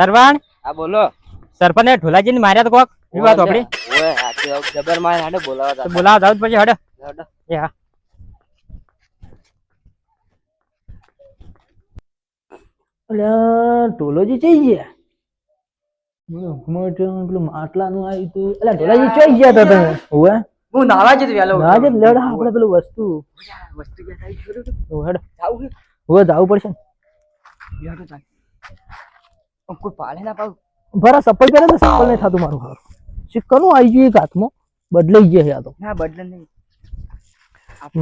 સરવાણ હા બોલો. સરપંચે ઢોલાજીને માર્યા તો કોક એ વાત આપડી ઓય હાથી જબર માર હાડે બોલાવા તો બોલાવા જાવ પછી હડ હતા. એ હા અલ્યા ઢોલોજી ચઈ ગયા પેલું માટલાનું આવ્યું તું અલ્યા ઢોલાજી ચઈ ગયા તા તમે ઓવે હું નાવા જ વેલો ના જ લેડ આપણે પેલું વસ્તુ વસ્તુ કે થાય છોડો હેડ જાવું છે ઓવે જાવું પડશે ને. યાર તો કોઈ પાલે ના પાવ ભરા ચપ્પલ પહેરે તો ચપ્પલ નહીં થતું મારું હારું સિક્કાનું આવી ગયું એક હાથમાં બદલાઈ ગયા છે આ તો ના બદલે નહીં.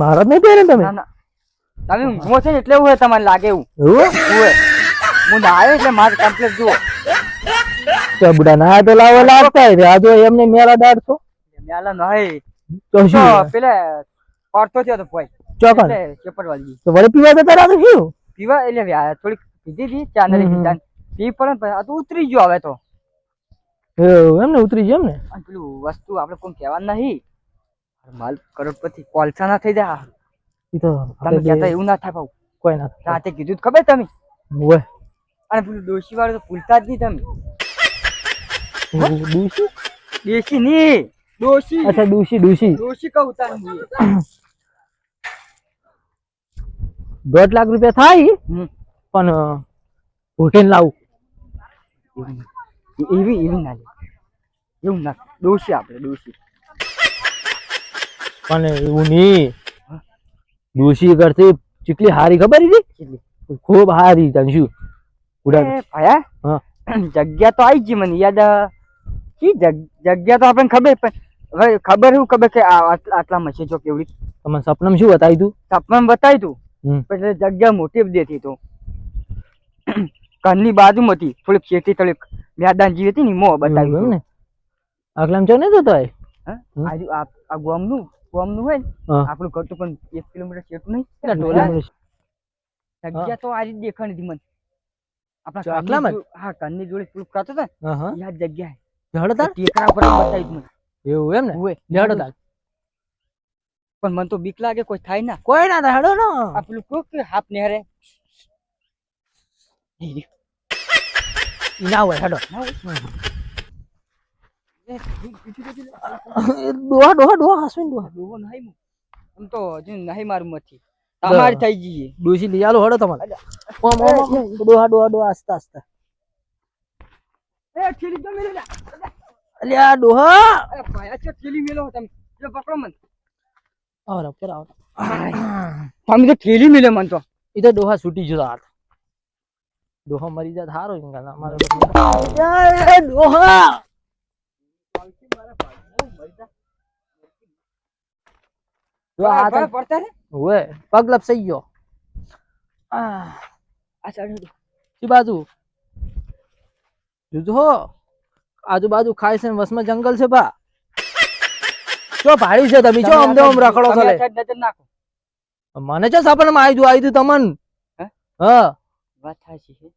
મારા જ નહીં પહેરે તમે ના ના તમે ઊંઘો છે ને એટલે એવું તમારે લાગે એવું એવું હોય હું નાયો એટલે મારે કમ્પ્લીટ જુઓ ચબડા ના તો લાવો લાગતા હોય આ જો એમને મેરા દાડશો મેલા નહીં તો તો શું પેલે પડતો થયો તો ભાઈ ચોકન એટલે ચેપટ વાળી તો વળી પીવા જતા રાત શું પીવા એટલે થોડીક પીધી હતી ચાંદરી પીધા પી પડે ને આ તો ઉતરી ગયો હવે તો એવું એમ ને ઉતરી ગયો એમ ને અને પેલું વસ્તુ આપણે કોઈ કહેવાનું નહીં માલ કરોડપતિ કોલસા ના થઈ જાય ઈ તો તમે કહેતા એવું ના થાય ભાવ કોઈ ના રાતે કીધું તો ખબર તમે ઓય અને પેલું ડોશી વાળું તો ભૂલતા જ નહીં તમે ડૂસી દેશી નહીં ડોશી અચ્છા ડૂસી ડૂસી ડોશી કહું તારું 2 લાખ રૂપિયા થાય પણ હોટેલ લાવું એવી એવી ના લે એવું ના ડોશી આપણે ડોશી પણ એવું નહીં ડૂસી કરતી ચીકલી હારી ખબર હતી ખૂબ હારી તને શું ઉડા ભયા હા જગ્યા તો આવી ગઈ મને યાદ કી જગ્યા તો આપણને ખબર પણ હવે ખબર શું ખબર કે આટલા મશે જો કેવડી તમને સપનામાં શું બતાવ્યું તું સપનામાં બતાવ્યું તું પછી જગ્યા મોટી દેતી તો ઘરની બાજુમાં હતી થોડીક ખેતી થોડીક મેદાન જેવી હતી ને મો બતાવ્યું ને આગલા ચો ને તો આ ગોમનું હોય ને આપણું ઘર તો પણ 1 કિલોમીટર છેટું નહીં જગ્યા તો આ રીતે દેખાણી હતી મને આપણા હા ઘરની જોડે પેલું કરતો હતો ને યાદ જગ્યા ટેકરા પર બતાવ્યું મને એવું એમ ને લેડો તાર પણ મને તો બીક લાગે કોઈ થાય ના કોઈ ના થાય હેડો ને આ પેલું કોક હાફ નેહરે ના હોય હેડો ડોહા હાસવીન ડોહો નહીં આમ તો હજુ નહીં મારું મથી તમારી થઈ જઈએ ડોસી લઈ આલો હેડો તમારે ડોહા આસ્તા આસ્તા એ ઠેલી જો મેલે અલ્યા ડોહા અરે ભાઈ છે ઠેલી મેલો તમે જો પકડો મને આવરા પર આવ તમે તો ઠેલી મેલે મન તો ઈ તો ડોહા છૂટી જતો હાથ ડોહા મરી જાત હારો ઇંગા મારો ડોહા પડતા રે ઓએ પગ લપસઈ ગયો આ સાડો ઈ બાજુ જોજો આજુબાજુ ખાય છે વસમાં જંગલ છે બા જો ભાડી છે તમે જો અમને ઓમ રખડો છો લે નજર નાખો મને છે સપનમાં આવી તું તમન હા વાત સાચી છે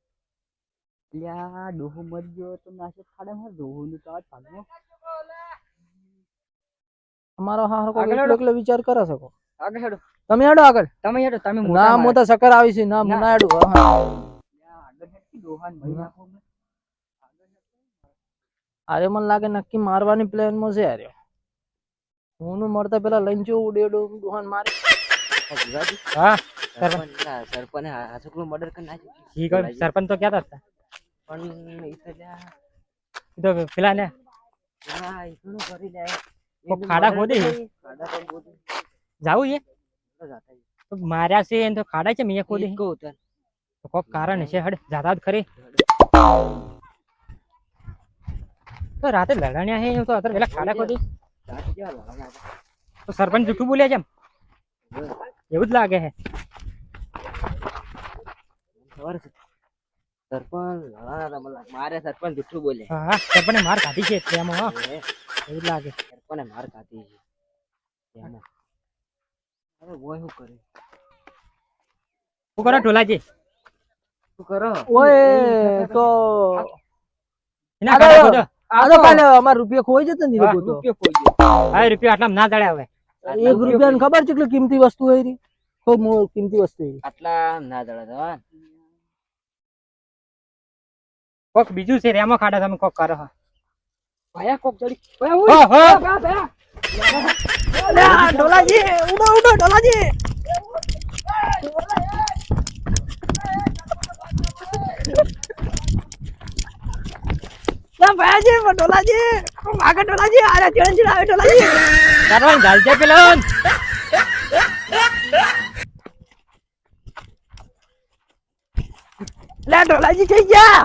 લ્યા ડોહો મરી ગયો તો નાશે ખાડે માં ડોહો નું તો આ ભાગમાં અમારો હારો કોઈ એકલો વિચાર કરે શકો આગળ હેડો તમે હેડો આગળ તમે ના મો તો સકર આવી છે ના મુના હેડો આગળ હેડ ડોહાન ભાઈ નાખો અરે મને લાગે નક્કી મારવાની પ્લાન માં છે અરે હું મરતા પેલા લંચો ઉડેડો ડોહાન મારે હા સરપંચ આ છોકરું મર્ડર કરી નાખ્યું ઈ કોઈ સરપંચ તો કહેતા હતા પણ ઈ તો પેલા ને હા ઈનું કરી લે કોક ખાડા ખોદી જાવું એ તો માર્યા છે એને તો ખાડા છે મેં ખોદી તો કોક કારણ છે હડ જાતા જ ખરી તો રાતે લડણ્યા હે તો અત્યારે પેલા ખાડા ખોદી તો સરપંચ જૂઠું બોલ્યા છે એવું જ લાગે હે સરપંચ મારે સરપંચ જૂઠું બોલે હા સરપંચે માર ખાધી છે એમાં હા એવું જ લાગે સરપંચે માર ખાધી છે એમાં હવે ઓય શું કરે શું કરો ઢોલાજી શું કરો ઓય તો એના ખાડા ખોદો આ તો કાલે અમાર રૂપિયા ખોઈ જતો ને લોકો તો રૂપિયો કોઈ ગયો આ રૂપિયા આટલા ના જડ્યા હવે 1 રૂપિયા ને ખબર છે કેટલી કિંમતી વસ્તુ હોય રી ખૂબ કિંમતી વસ્તુ આટલા ના દડા કોક બીજું છે રેમો ખાડા તમે કોક કરો હા ભયા કોક ચડી ભયા હો હો અલ્યા ઢોલાજી ઉડો ઉડો ઢોલાજી ના ભયાજી ઢોલાજી માગે ઢોલાજી આરે ચેણ ચેણ આવે ઢોલાજી સરવાન ગાલ છે પેલો લે ઢોલાજી થઈ ગયા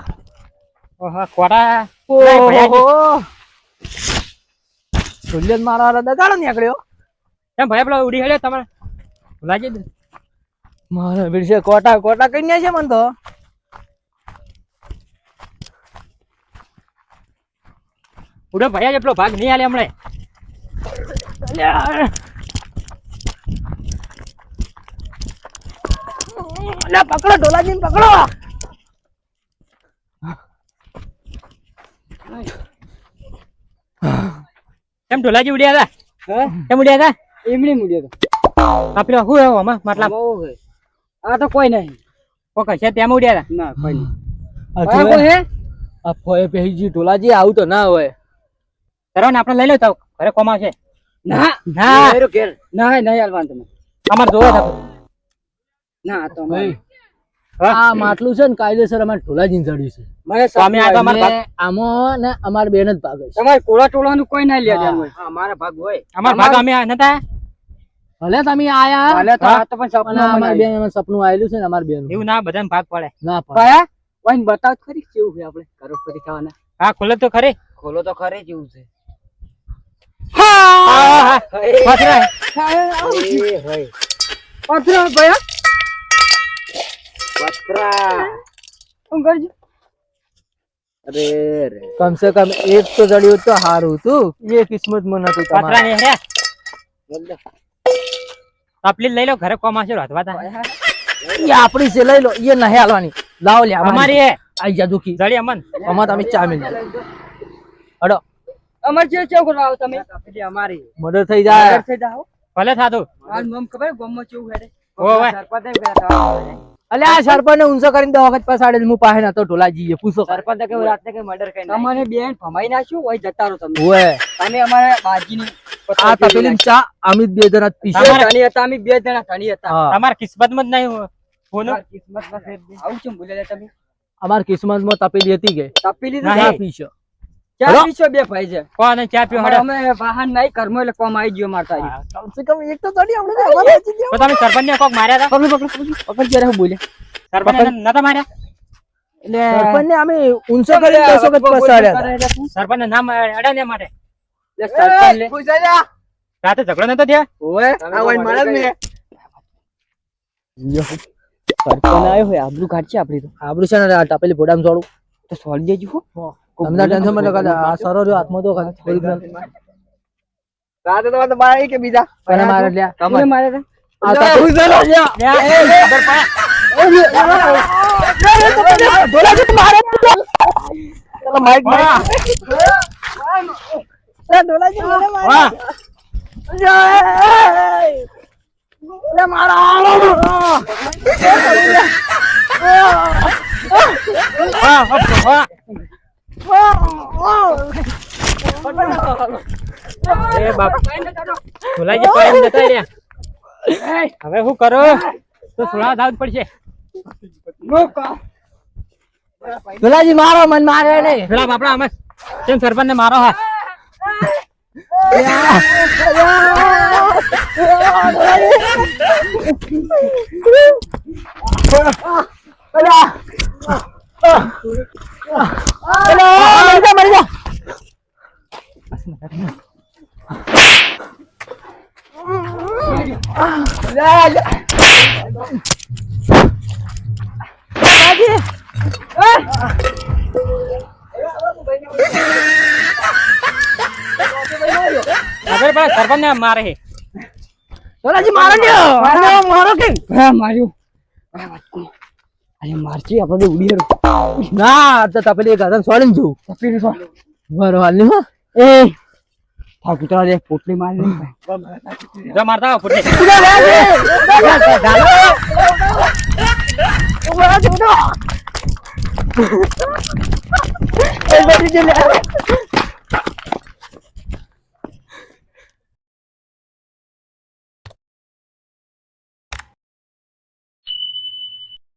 ઓહો કોડા ઓહો ઢોલિયન મારા દગાડો નીકળ્યો કેમ ભાઈ પેલો ઉડી હેડ્યો તમારે લાગી દે મારા વિશે કોટા કોટા કઈ છે મન તો ઉડો ભાઈ પેલો ભાગ નહીં હાલે હમણે લે પકડો ઢોલાજી પકડો કેમ ઢોલાજી ઉડ્યા હતા કેમ ઉડ્યા હતા એમની મુડ્યો આ પેલો શું આવ્યો આમાં માટલા તો આ તો કોઈ નહીં કોક છે તેમ ઉડ્યા હતા ના કોઈ નહીં આ કોઈ જોવે હે આ ફોએ પેહીજી ઢોલાજી આવું તો ના હોય સરવાન આપણે લઈ લો તો ઘરે કોમા છે ના ના એરો ઘેર ના નહીં હાલવાનું તમે અમારે જોવો था ના આ તો ભાઈ આ માટલું છે ને કાયદેસર અમારે ઢોલાજી ચડ્યું છે મને સ્વામી આ તો અમારે ભાગ અને આમાં ને અમાર બેન જ ભાગે છે તમારે કોળા ટોળાનું કોઈ ના લે જાય હા મારા ભાગ હોય અમારા ભાગ અમે નતા ભલે તમે આયા હાલે તો આ તો પણ પણ સપનું અમાર મને બેન એમાં સપનું આયેલું છે ને અમાર બેન એવું ના બધાને ભાગ પડે ના પાડે. પાયા ઓઈન બતાવ તો ખરી કેવું છે આપણે કરોડપતિ ખાવાના હા ખોલે તો ખરી ખોલો તો ખરે જેવું છે હા પાછળ પથરા ભયા પથરા શું કરજો અરે રે કમ સે કમ એક તો જડ્યું તો હારું હતું એ કિસ્મત માં નતું પાત્રા તમારે ને હે તપલી લઈ લો ઘરે કોમા છે રાતવા તા એ આપડી છે લઈ લો એ નહીં હાલવાની લાવો લે અમારી હે આઈ જા દુખી જડી અમન અમાર તમે ચા મિલ અડો અમાર જે ચેવ કરો આવો તમે પેલી અમારી મર્ડર થઈ જાય થઈ જાઓ ભલે થાતું આ મમ ખબર ગોમમાં ચેવું હેડે ઓવે સરપંચ ગયા અલે આ સરપંચ ને ઊંચો કરીને દો વખત પસાડે હું પાસે નતો ઢોલાજી પૂછો સરપંચ કે રાતને કે મર્ડર કરી તમને બેન ભમાઈ નાખ્યું હોય જતા રહો તમે ઓય તમે અમારે બાજીની આ તપેલી ચા અમિત બે જણા પીશે ધણી હતા અમે બે જણા ધણી હતા હા. તમાર કિસ્મત માં જ નહીં હોનું કિસ્મતમાં ફેર દે. આવું ચમ ભૂલે તમે અમાર કિસ્મત માં તપેલી હતી કે તપી ના, લીધું ચા હે. પીશો ચા હલો? પીશો બે ભાઈ છે કોને ચા પીઓ હડે અમે વાહન નહીં કર્મો એટલે કોમ આવી ગયો મારતા કમ સે કમ એક તો તડી આપણે અમારે હજી દેવું. તો તમે સરપંચ ને કોક માર્યા હતા પકડ જરા હું બોલે સરપંચ નતા માર્યા એટલે સરપંચ ને અમે ઊંચો કરીને 10 વખત પસાડ્યા હતા. સરપંચ ને નામ અડે ને માટે સરપંચ લે રાતે ઝઘડો નતો થયો ઓય આ ઓય મારે જ ને સરપંચ આવ્યો હોય આબરૂ કાઢશે આપડી તો આબરૂ છે ને આ તપેલી ભોડામાં જોડું તો સોળી દેજો હો તમને ટેન્શન માં લગા આ સરો રહ્યો હાથમાં તો ઓરિજિનલ રાતે તો મારે કે બીજા કોને મારે લ્યા તમને મારે તો આ તપેલી ખબર પડે માઈક વાહ ઢોલાજી મને મારે વાહ વાહ એ બાપ ભુલાજી પાણી જતા રહ્યા હવે શું કરો તો થોડા દાવ પડશે ઢોલાજી મારો મન મારે નહીં પેલા બાપડા અમે કેમ સરપંચ ને મારો હા મરી જા હવે પેલા સરપંચ ને મારે છે ઢોલાજી મારો ને મારો કે હા માર્યું અરે મારજી આપણે તો ઉડી હેરો ના તો તપેલી ગાધન સોડીને જવું તપી તો બરો હાલ ની એ થાક ઉતરા દે પોટલી મારી જો મારતા આવો ફૂટે ભાઈ બની ગયો લે